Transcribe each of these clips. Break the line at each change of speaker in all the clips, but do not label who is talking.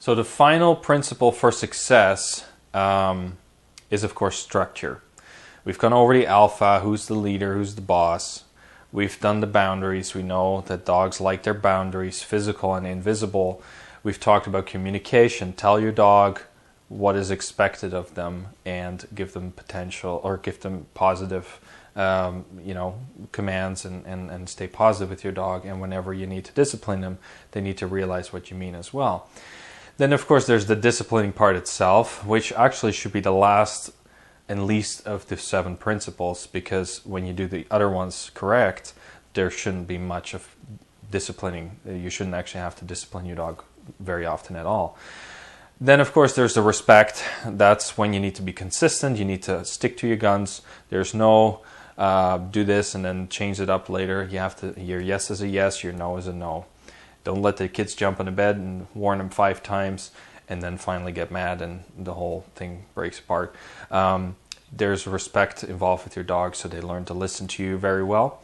So the final principle for success is, of course, structure. We've gone over the alpha, who's the leader, who's the boss. We've done the boundaries. We know that dogs like their boundaries, physical and invisible. We've talked about communication. Tell your dog what is expected of them and give them potential, or give them positive commands, and stay positive with your dog. And whenever you need to discipline them, they need to realize what you mean as well. Then, of course, there's the disciplining part itself, which actually should be the last and least of the 7 principles, because when you do the other ones correct, there shouldn't be much of disciplining. You shouldn't actually have to discipline your dog very often at all. Then, of course, there's the respect. That's when you need to be consistent. You need to stick to your guns. There's no do this and then change it up later. You have to. Your yes is a yes. Your no is a no. Don't let the kids jump on the bed and warn them 5 times and then finally get mad and the whole thing breaks apart. There's respect involved with your dog, so they learn to listen to you very well.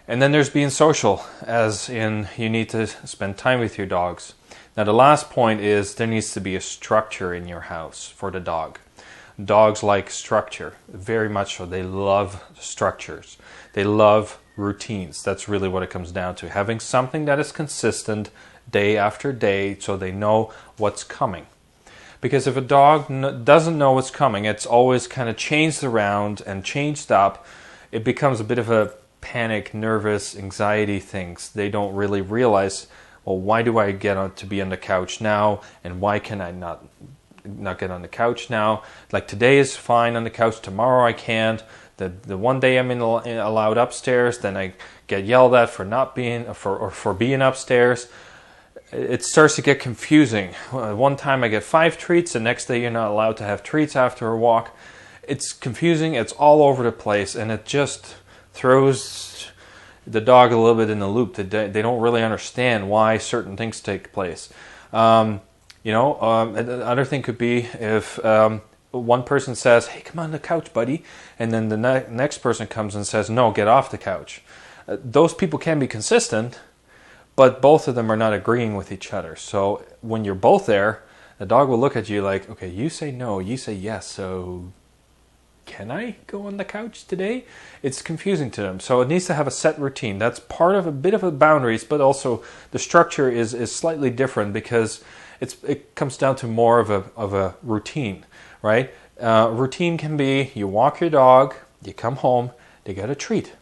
And then there's being social, as in you need to spend time with your dogs. Now the last point is there needs to be a structure in your house for the dog. Dogs like structure, very much so. They love structures. They love routines. That's really what it comes down to. Having something that is consistent day after day so they know what's coming. Because if a dog doesn't know what's coming, it's always kind of changed around and changed up, it becomes a bit of a panic, nervous, anxiety things. They don't really realize, well, why do I get to be on the couch now, and why can I not get on the couch now? Like today is fine on the couch, tomorrow I can't. The one day I'm allowed upstairs, then I get yelled at for not being for being upstairs. It starts to get confusing. One time I get 5 treats, the next day you're not allowed to have treats after a walk. It's confusing, it's all over the place, and it just throws the dog a little bit in the loop. They don't really understand why certain things take place. Another thing could be if one person says, "Hey, come on the couch, buddy," and then the next person comes and says, "No, get off the couch." Those people can be consistent, but both of them are not agreeing with each other. So when you're both there, the dog will look at you like, okay, you say no, you say yes, so can I go on the couch today? It's confusing to them. So it needs to have a set routine. That's part of a bit of a boundaries, but also the structure is slightly different because it comes down to more of a routine, right? Routine can be you walk your dog, you come home, they get a treat.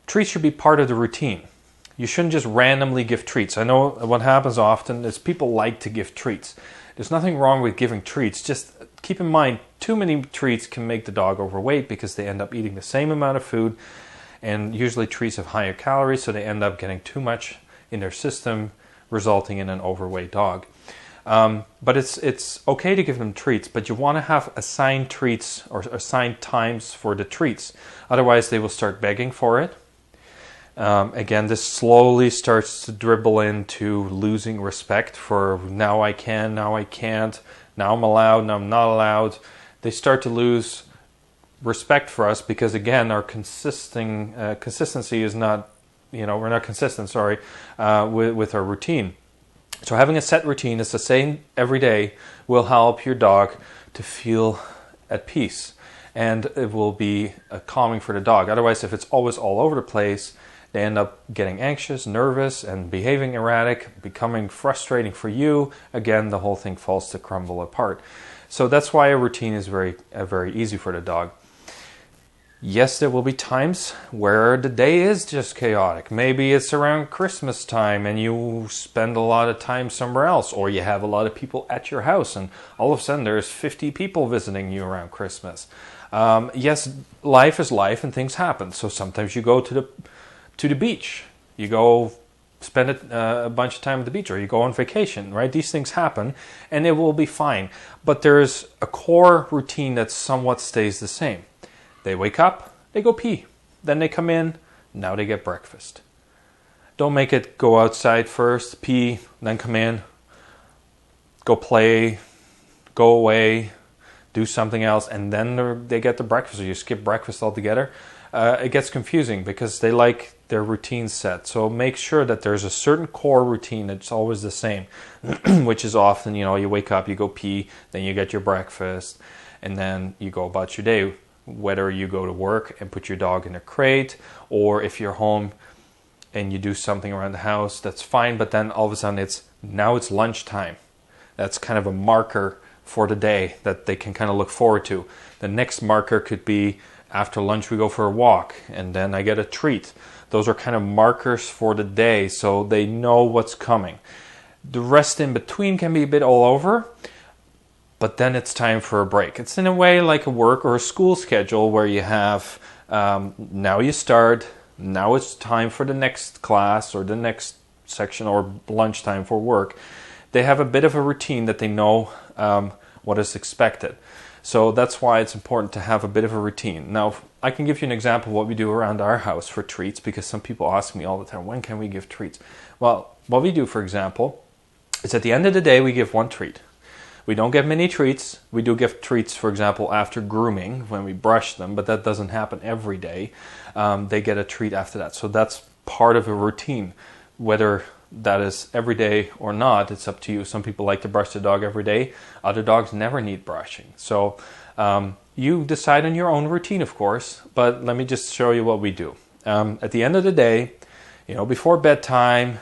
Treats should be part of the routine. You shouldn't just randomly give treats. I know what happens often is people like to give treats. There's nothing wrong with giving treats. Just keep in mind, too many treats can make the dog overweight because they end up eating the same amount of food, and usually treats have higher calories, so they end up getting too much in their system, resulting in an overweight dog. But it's okay to give them treats, but you want to have assigned treats or assigned times for the treats. Otherwise, they will start begging for it. Again, this slowly starts to dribble into losing respect for now I can, now I can't, now I'm allowed, now I'm not allowed. They start to lose respect for us because, again, our consistency is not, we're not consistent, with our routine. So having a set routine is the same every day will help your dog to feel at peace, and it will be calming for the dog. Otherwise, if it's always all over the place, they end up getting anxious, nervous, and behaving erratic, becoming frustrating for you. Again, the whole thing falls to crumble apart. So that's why a routine is very easy for the dog. Yes, there will be times where the day is just chaotic. Maybe it's around Christmas time and you spend a lot of time somewhere else, or you have a lot of people at your house and all of a sudden there's 50 people visiting you around Christmas. Yes, life is life and things happen. So sometimes you go to the beach. You go spend a bunch of time at the beach, or you go on vacation, right? These things happen and it will be fine. But there's a core routine that somewhat stays the same. They wake up, they go pee. Then they come in, now they get breakfast. Don't make it go outside first, pee, then come in, go play, go away, do something else, and then they get the breakfast, or you skip breakfast altogether. it gets confusing because they like their routine set. So make sure that there's a certain core routine that's always the same, which is often, you wake up, you go pee, then you get your breakfast, and then you go about your day. Whether you go to work and put your dog in a crate, or if you're home and you do something around the house, that's fine. But then all of a sudden it's lunchtime. That's kind of a marker for the day that they can kind of look forward to. The next marker could be after lunch we go for a walk and then I get a treat. Those are kind of markers for the day so they know what's coming. The rest in between can be a bit all over, but then it's time for a break. It's in a way like a work or a school schedule where you have, now you start, now it's time for the next class or the next section or lunchtime for work. They have a bit of a routine that they know what is expected. So that's why it's important to have a bit of a routine. Now, I can give you an example of what we do around our house for treats, because some people ask me all the time, when can we give treats? Well, what we do, for example, is at the end of the day, we give one treat. We don't give many treats. We do give treats, for example, after grooming, when we brush them, but that doesn't happen every day. They get a treat after that. So that's part of a routine. Whether that is every day or not, it's up to you. Some people like to brush the dog every day. Other dogs never need brushing. So you decide on your own routine, of course, but let me just show you what we do. At the end of the day, before bedtime,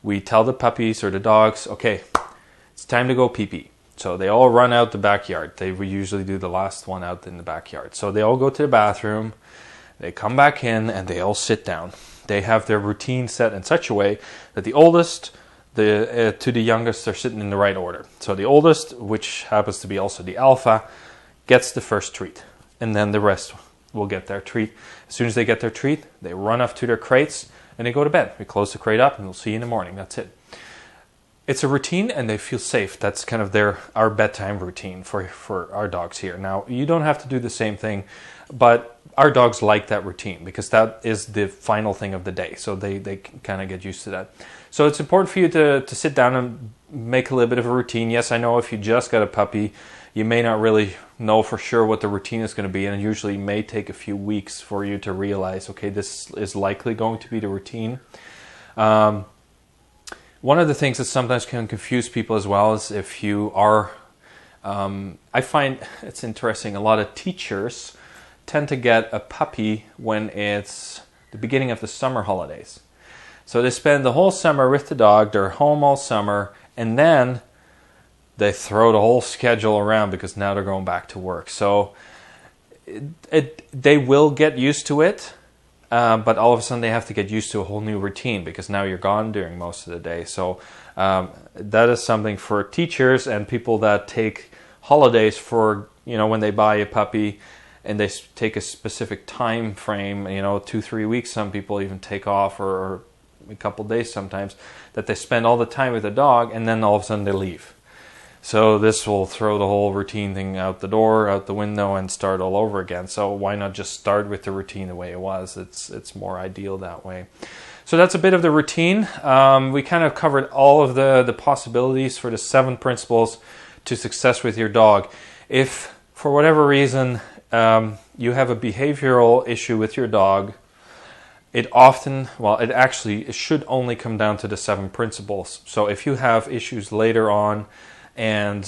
we tell the puppies or the dogs, okay, it's time to go pee-pee. So they all run out the backyard. We usually do the last one out in the backyard. So they all go to the bathroom, they come back in, and they all sit down. They have their routine set in such a way that the oldest to the youngest are sitting in the right order. So the oldest, which happens to be also the alpha, gets the first treat. And then the rest will get their treat. As soon as they get their treat, they run off to their crates and they go to bed. We close the crate up and we'll see you in the morning. That's it. It's a routine and they feel safe. That's kind of our bedtime routine for our dogs here. Now, you don't have to do the same thing, but our dogs like that routine because that is the final thing of the day. So they kind of get used to that. So it's important for you to sit down and make a little bit of a routine. Yes, I know if you just got a puppy, you may not really know for sure what the routine is going to be, and it usually may take a few weeks for you to realize, okay, this is likely going to be the routine. One of the things that sometimes can confuse people as well is if you are, I find it's interesting, a lot of teachers tend to get a puppy when it's the beginning of the summer holidays. So they spend the whole summer with the dog, they're home all summer, and then they throw the whole schedule around because now they're going back to work. So they will get used to it, but all of a sudden they have to get used to a whole new routine because now you're gone during most of the day. So that is something for teachers and people that take holidays for, when they buy a puppy and they take a specific time frame, 2-3 weeks, some people even take off or a couple days sometimes, that they spend all the time with the dog and then all of a sudden they leave. So this will throw the whole routine thing out the door, out the window, and start all over again. So why not just start with the routine the way it was? It's more ideal that way. So that's a bit of the routine. We kind of covered all of the possibilities for the 7 principles to success with your dog. If for whatever reason you have a behavioral issue with your dog, it should only come down to the 7 principles. So if you have issues later on and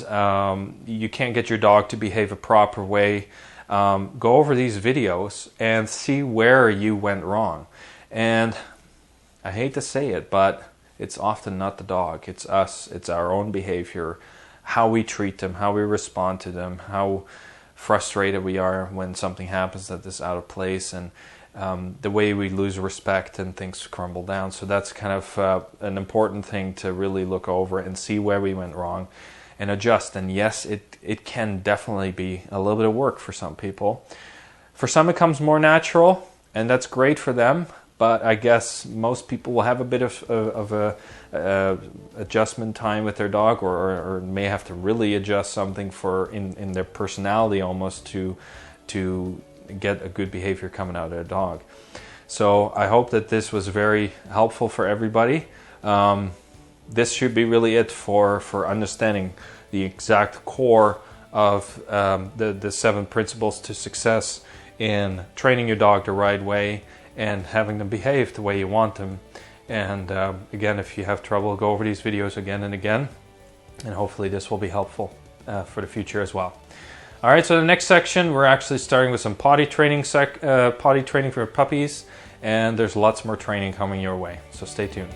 you can't get your dog to behave a proper way, go over these videos and see where you went wrong. And I hate to say it, but it's often not the dog. It's us. It's our own behavior, how we treat them, how we respond to them, how frustrated we are when something happens that is out of place, and the way we lose respect and things crumble down. So that's kind of an important thing to really look over and see where we went wrong and adjust. And yes, it can definitely be a little bit of work for some people. For some it comes more natural, and that's great for them, but I guess most people will have a bit of a adjustment time with their dog, or may have to really adjust something in their personality almost to get a good behavior coming out of their dog. So I hope that this was very helpful for everybody. This should be really it for understanding the exact core of the 7 principles to success in training your dog the right way and having them behave the way you want them. And again, if you have trouble, go over these videos again and again, and hopefully this will be helpful for the future as well. All right, so the next section, we're actually starting with some potty training for puppies, and there's lots more training coming your way, so stay tuned.